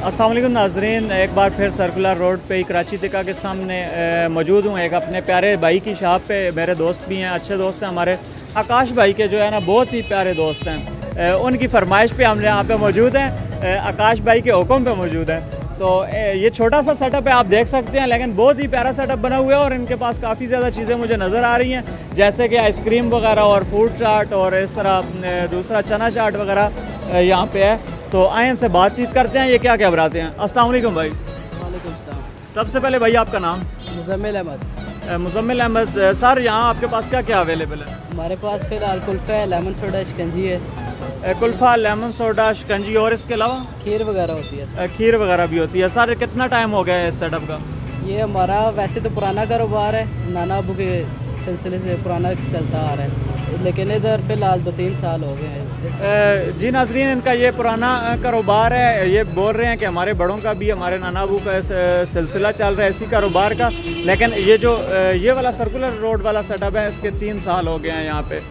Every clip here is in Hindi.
अस्सलाम वालेकुम नाज़रीन, एक बार फिर सर्कुलर रोड पे कराची तिका के सामने मौजूद हूँ। एक अपने प्यारे भाई की शॉप पे, मेरे दोस्त भी हैं, अच्छे दोस्त हैं हमारे। आकाश भाई के जो है ना बहुत ही प्यारे दोस्त हैं। उनकी फरमाइश पे हम यहाँ पे मौजूद हैं, आकाश भाई के हुक्म पे मौजूद हैं। तो ये छोटा सा सेटअप है, आप देख सकते हैं, लेकिन बहुत ही प्यारा सेटअप बना हुआ है। और इनके पास काफ़ी ज़्यादा चीज़ें मुझे नज़र आ रही हैं, जैसे कि आइसक्रीम वगैरह और फ्रूट चाट और इस तरह दूसरा चना चाट वगैरह यहाँ पे है। तो आए इनसे बातचीत करते हैं, ये क्या क्या बनाते हैं। अस्सलाम वालेकुम भाई। वालेकुम सलाम। सबसे पहले भाई आपका नाम? मुज़म्मिल अहमद। मुज़म्मिल अहमद। सर यहाँ आपके पास क्या क्या अवेलेबल है? हमारे पास फ़िलहाल कुल्फ़ा है, लेमन सोडा, शिकंजी है। कुल्फ़ा, लेमन सोडा, शिकंजी और इसके अलावा खीर वगैरह होती है सर। खीर वगैरह भी होती है। सर कितना टाइम हो गया है इस सेटअप का? ये हमारा वैसे तो पुराना कारोबार है, नाना अबू के सिलसिले से पुराना चलता आ रहा है, लेकिन इधर फ़िलहाल 2-3 साल हो गए हैं। जी नाज़रीन, इनका ये पुराना कारोबार है। ये बोल रहे हैं कि हमारे बड़ों का भी, हमारे नाना अबू का सिलसिला चल रहा है इसी कारोबार का। लेकिन ये जो ये वाला सर्कुलर रोड वाला सेटअप है, इसके 3 साल हो गए हैं यहाँ पे।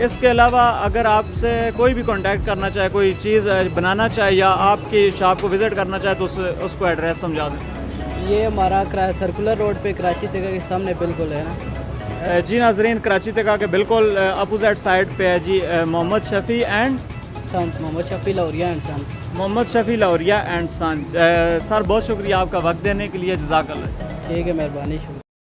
इसके अलावा अगर आपसे कोई भी कांटेक्ट करना चाहे, कोई चीज़ बनाना चाहे या आपकी शॉप को विज़िट करना चाहे, तो उसको एड्रेस समझा दें। ये हमारा सर्कुलर रोड पे कराची तिका के सामने बिल्कुल है ना जी नाज़रीन, कराची तिका के बिल्कुल अपोजिट साइड पे है जी Mohammad Shafi and sons, Mohammad Shafi Lahoria and sons. Mohammad Shafi Lahoria and sons. Sir बहुत शुक्रिया आपका वक्त देने के लिए, जज़ाकल्लाह। ठीक है, मेहरबानी, शुक्रिया।